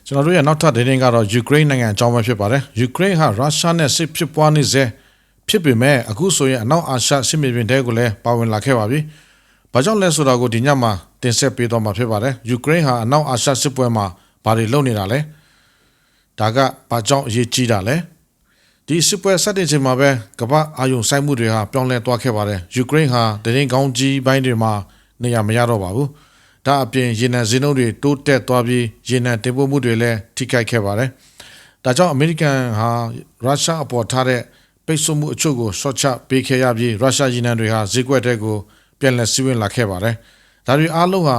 ကျွန်တော်တို့ရဲ့နောက်ထပ်သတင်းကတော့ယူကရိန်းနိုင်ငံအကြောင်းပဲဖြစ်ပါတယ်ယူကရိန်းဟာရုရှားနဲ့စစ်ဖြစ်ပွားနေစေဖြစ်ပေမဲ့အခုဆိုရင်အနောက်အာရှစစ်မြေပြင်တဲကိုလည်းပါဝင်လာခဲ့ပါပြီ။ဘာကြောင့်လဲဆိုတာကိုဒီညမှာတင်ဆက်ပေးတော့မှာဖြစ်ပါတယ်။ယူကရိန်းဟာအနောက်အာရှစစ်ပွဲမှာဘာတွေလုပ်နေတာလဲ။ဒါကဘာကြောင့်အရေးကြီးတာလဲ။ဒီစစ်ပွဲစတင်ချိန်မှာပဲကမ္ဘာအာရုံစိုက်မှုတွေဟာပြောင်းလဲသွားခဲ့ပါတယ်။ယူကရိန်းဟာသတင်းကောင်းကြီးပိုင်းတွေမှာနေရာမရတော့ပါဘူး။ဒါအပြင်ရေနံဈေးနှုန်းတွေတိုးတက်သွားပြီးရေနံတင်ပို့မှုတွေလည်းထိခိုက်ခဲ့ပါတယ်။ဒါကြောင့်အမေရိကန်ဟာရုရှားအပေါ်ထားတဲ့ပိတ်ဆို့မှုအချို့ကိုရှော့ချပေးခဲ့ရပြီးရုရှားရေနံတွေဟာဈေးကွက်တွေကိုပြန်လည်စီးဝင်လာခဲ့ပါတယ်။ဒါတွေအားလုံးဟာ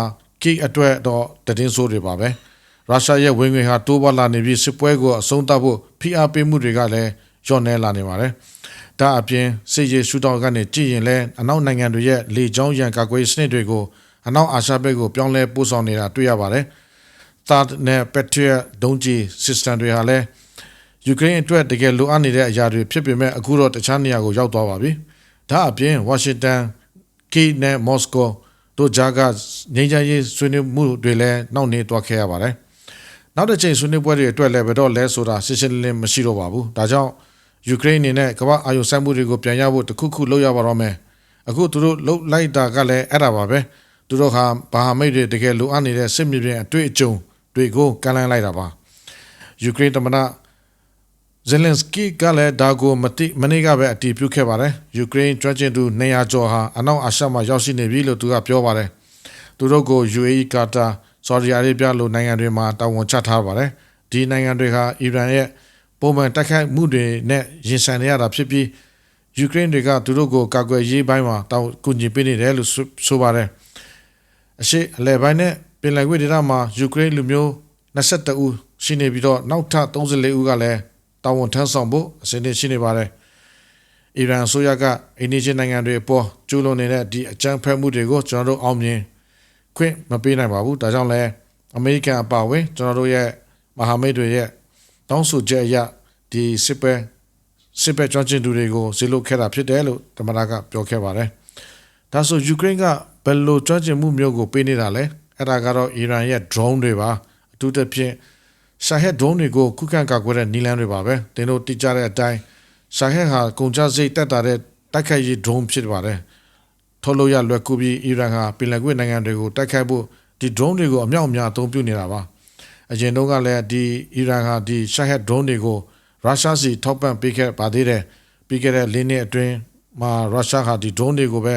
ကိအတွက်တော့တည်င်းဆိုးတွေပါပဲ။ရုရှားရဲ့ဝင်ငွေဟာတိုးပွားလာနေပြီးစစ်ပွဲကိုအဆုံးသတ်ဖို့ဖိအားပေးမှုတွေကလည်းညှော့နှဲလာနေပါတယ်။ဒါအပြင်စစ်ရေးရှုထောင့်ကနေကြည့်ရင်လည်းအနောက်နိုင်ငံတွေရဲ့လေကြောင်းရန်ကာကွယ်စနစ်တွေကိုအနောက်အာရှဘက်ကိုပြောင်းလဲပို့ဆောင်နေတာတွေ့ရပါတယ်။ THAAD နဲ့ Patriot ဒုံးကျည် system တွေဟာလည်းယူကရိန်းအတွက်တကယ်လိုအပ်နေတဲ့အရာတွေဖြစ်ပေမဲ့အခုတော့တခြားနေရာကိုရောက်သွားပါပြီ။ဒါအပြင်ဝါရှင်တန်ကိနဲ့မော်စကိုတို့ကြားကငြိမ်းချမ်းရေးဆွေးနွေးမှုတွေလည်းနှောင့်နှေးသွားခဲ့ရပါတယ်။နောက်တစ်ချိန်ဆွေးနွေးပွဲတွေအတွက်လည်းဘယ်တော့လဲဆိုတာရှင်းရှင်းလင်းလင်းမရှိတော့ပါဘူး။ဒါကြောင့်ယူကရိန်းအနေနဲ့ကမ္ဘာအာရုံစိုက်မှုတွေကိုပြန်ရဖို့တခုခုလုပ်ရပါတော့မယ်။အခုသူတို့လှုပ်လိုက်တာကလည်းအဲ့ဒါပါပဲ။သူတို့ဟာဘာဟာမိတ်တွေတကယ်လိုအပ်နေတဲ့စစ်မြေပြင်အတွေ့အကြုံတွေကိုကမ်းလှမ်းလိုက်တာပါ။ယူကရိန်းသမ္မတဇယ်လင်စကီကလည်းဒါကိုမနေ့ကပဲအတည်ပြုခဲ့ပါတယ်။ယူကရိန်းကျွမ်းကျင်သူ200ကျော်ဟာအနောက်အာရှမှာရောက်ရှိနေပြီလို့သူကပြောပါတယ်။သူတို့ကို UAE ကာတာဆော်ဒီအာရေဗျလိုနိုင်ငံတွေမှာတာဝန်ချထားပါတယ်။ဒီနိုင်ငံတွေဟာအီရန်ရဲ့ပုံမှန်တိုက်ခိုက်မှုတွေနဲ့ရင်ဆိုင်နေရတာဖြစ်ပြီးယူကရိန်းတွေကသူတို့ကိုကာကွယ်ရေးပိုင်းမှာကူညီပေးနေတယ်လို့ဆိုပါတယ်။အရှေ့အလယ်ပိုင်းနဲ့ပင်လယ်ကွေ့ဒေသမှာယူကရိန်းလူမျိုး22ဦးရှိနေပြီးတော့နောက်ထပ်34ဦးကလည်းတာဝန်ထမ်းဆောင်ဖို့အစဉ်ရှိနေပါတယ်။အီရန်ဆိုရကအိန္ဒိယနိုင်ငံတွေအပေါ်ကျူးလွန်နေတဲ့ဒီအကြမ်းဖက်မှုတွေကိုကျွန်တော်တို့အောင်မြင်ခွင့်မပေးနိုင်ပါဘူး။ဒါကြောင့်လည်းအမေရိကန်အပါအဝင်ကျွန်တော်တို့ရဲ့မဟာမိတ်တွေရဲ့တောင်းဆိုချက်အရဒီစစ်ပဲကျွမ်းကျင်သူတွေကိုဇေလုခဲ့တာဖြစ်တယ်လို့သမ္မတကပြောခဲ့ပါတယ်။ဒါဆိုယူကရိန်းကဘယ်လိုကျွမ်းကျင်မှုမျိုးကိုပေးနေတာလဲ။အဲ့ဒါကတော့အီရန်ရဲ့ drone တွေပါ။အထူးသဖြင့်ရှာဟက် drone တွေကိုခုခံကာကွယ်တဲ့နည်းလမ်းတွေပါပဲ။တင်းတို့တိကျတဲ့အတိုင်းရှာဟက်ဟာကုန်ကျစရိတ်တက်တာတဲ့တိုက်ခိုက်ရေး drone ဖြစ်ပါတယ်။ထုတ်လို့ရလွယ်ကူပြီးအီရန်ဟာပင်လယ်ကွေ့နိုင်ငံတွေကိုတိုက်ခိုက်ဖို့ဒီ drone တွေကိုအမြောက်အများအသုံးပြုနေတာပါ။အရင်တုန်းကလည်းဒီအီရန်ဟာဒီရှာဟက် drone တွေကိုရုရှားစီထောက်ပံ့ပေးခဲ့ပါသေးတယ်။ပြီးခဲ့တဲ့၄နှစ်အတွင်းမှာရုရှားဟာဒီ drone တွေကိုပဲ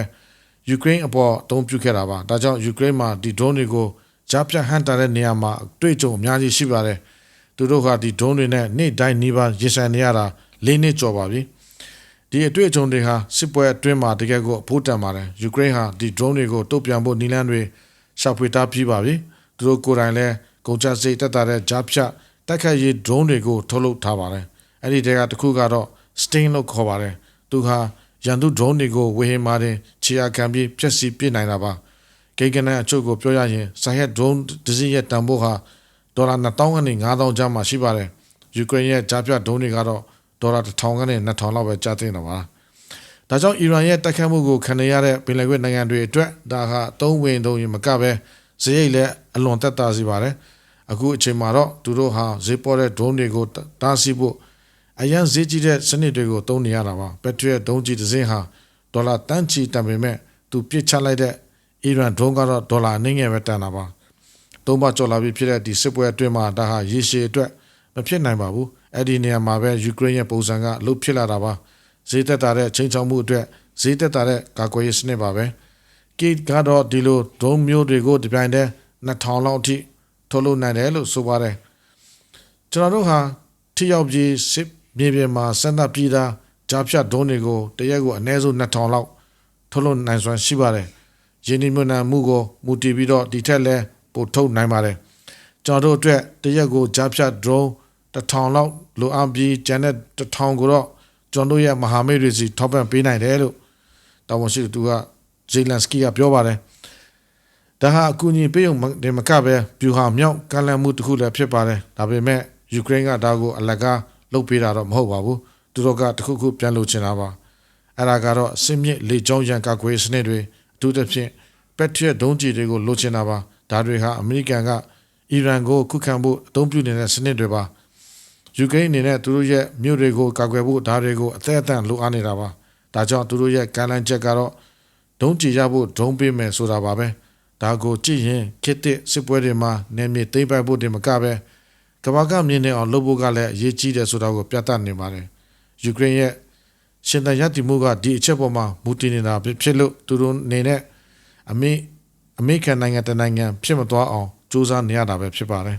ယူကရိန်းအပေါ်အသုံးပြုခဲ့တာပါ။ဒါကြောင့်ယူကရိန်းမှာဒီ drone တွေကိုကြားဖြတ်ဟန်တာတဲ့နေရာမှာတွေ့ကြုံအများကြီးရှိပါတယ်။သူတို့ကဒီ drone တွေနဲ့နေ့တိုင်းနှီးပါရင်ဆိုင်နေရတာ၄နှစ်ကျော်ပါပြီ။ဒီအတွေ့အကြုံတွေဟာစစ်ပွဲအတွင်းမှာတကယ်ကိုအဖို့တန်ပါတယ်။ယူကရိန်းဟာဒီ drone တွေကိုတုံ့ပြန်ဖို့နည်းလမ်းတွေရှာဖွေထားပြီးပါပြီ။သူတို့ကိုယ်တိုင်လည်းကုန်ကျစရိတ်တက်တာတဲ့ကြားဖြတ်တိုက်ခိုက်ရေး drone တွေကိုထုတ်လုပ်ထားပါတယ်။အဲ့ဒီတဲကတစ်ခုကတော့ Sting လို့ခေါ်ပါတယ်။သူဟာရန်သူ drone တွေကိုဝေဟင်မှာတင်ခြေရာခံပြီးဖျက်ဆီးပစ်နိုင်တာပါ။ကိန်းဂဏန်းအချို့ကိုပြောရရင်စာဟက် drone တစ်စီးရဲ့တန်ဖိုးဟာဒေါ်လာ2000ကနေ5000ကျပ်မှရှိပါတယ်။ယူကရိန်းရဲ့ကြားဖြတ် drone တွေကတော့ဒေါ်လာ1000ကနေ2000လောက်ပဲကျသင့်တာပါ။ဒါကြောင့်အီရန်ရဲ့တိုက်ခိုက်မှုကိုခံရတဲ့ပင်လယ်ကွေ့နိုင်ငံတွေအတွက်ဒါဟာသုံးဝင်ရင်မကပဲဈေးရိတ်လည်းအလွန်တက်တာစီပါတယ်။အခုအချိန်မှာတော့သူတို့ဟာဈေးပေါ်တဲ့ drone တွေကိုတားဆီးဖို့အရန်ဈေးကြီးတဲ့စနစ်တွေကိုသုံးနေရတာပါ။ Patriot ဒုံးကျည်တစ်စင်းဟာဒေါ်လာတန်းချီတန်ပေမဲ့သူပစ်ချလိုက်တဲ့အီရန် drone ကတော့ဒေါ်လာအနည်းငယ်ပဲတန်တာပါ။သုံးပါကျော်လာပြီးဖြစ်တဲ့ဒီစစ်ပွဲအတွင်းမှာဒါဟာရေရှည်အတွက်မဖြစ်နိုင်ပါဘူး။အဲ့ဒီနေရာမှာပဲယူကရိန်းရဲ့ပုံစံကလှုပ်ဖြစ်လာတာပါ။ဈေးတက်တာတဲ့ချိန်ချောက်မှုအတွက်ဈေးတက်တာတဲ့ကာကွယ်ရေးစနစ်ပါပဲ။ကိကတော့ဒီလို drone မျိုးတွေကိုဒီပိုင်းတဲ့2000လောက်အထိထုတ်လုပ်နိုင်တယ်လို့ဆိုပါတယ်။ကျွန်တော်တို့ဟာထိရောက်ပြီးစစ်မြေပြင်မှာစက်တပ်ပြည်သားကြားဖြတ် drone တွေကိုတရက်ကိုအနည်းဆုံး2000လောက်ထုတ်လုပ်နိုင်စွမ်းရှိပါတယ်။ရင်းနှီးမြှုပ်နှံမှုကိုမူတည်ပြီးတော့ဒီထက်လည်းပိုထုတ်နိုင်ပါတယ်။ကျွန်တော်တို့အတွက်တရက်ကိုကြားဖြတ် drone 1000လောက်လိုအပ်ပြီးကျန်တဲ့1000ကိုတော့ကျွန်တော်ရဲ့မဟာမိတ်တွေစီထောက်ပံ့ပေးနိုင်တယ်လို့တာဝန်ရှိသူကဇေလန်စကီကပြောပါတယ်။ဒါဟာအကူအညီပေးုံမကပဲပြူဟာမြောက်ကမ်းလှမ်းမှုတစ်ခုလည်းဖြစ်ပါတယ်။ဒါပေမဲ့ယူကရိန်းကဒါကိုအလကားလုပ်ပေးတာတော့မဟုတ်ပါဘူး။သူတို့ကတခုခုပြန်လုပ်ချင်တာပါ။အဲ့ဒါကတော့အစစ်မြစ်လေကြောင်းရန်ကာကွယ်စနစ်တွေအထူးသဖြင့် Patriot ဒုံးကျည်တွေကိုလိုချင်တာပါ။ဒါတွေဟာအမေရိကန်ကအ အီရန်ကိုခုခံဖို့အသုံးပြုနေတဲ့စနစ်တွေပါယူကရိန်းအနေနဲ့သူတို့ရဲ့မြို့တွေကိုကာကွယ်ဖို့ဒါတွေကိုအသက်အသန့်လိုအပ်နေတာပါဒါကြောင့်သူတို့ရဲ့ကမ်းလှမ်းချက်ကတော့ဒုံးကျည်ရဖို့ဒုံးပေးမယ်ဆိုတာပါပဲဒါကိုကြည့်ရင်ခေတ်သစ်စစ်ပွဲတွေမှာနေမြေသိမ်းပိုက်ဖို့တင်မကပဲကမ္ဘာကမြင်နေအောင်လုပ်ဖို့ကလည်းအရေးကြီးတယ်ဆိုတာကိုပြသနေပါတယ်ယူကရိန်းရဲ့ရှင်သန်ရည်တည်မှုကဒီအချက်ပေါ်မှာမူတည်နေတာဖြစ်လို့သူတို့နေနဲ့အမေရိကန်နိုင်ငံတနိုင်ငံဖြစ်မသွားအောင်စူးစမ်းနေရတာပဲဖြစ်ပါတယ်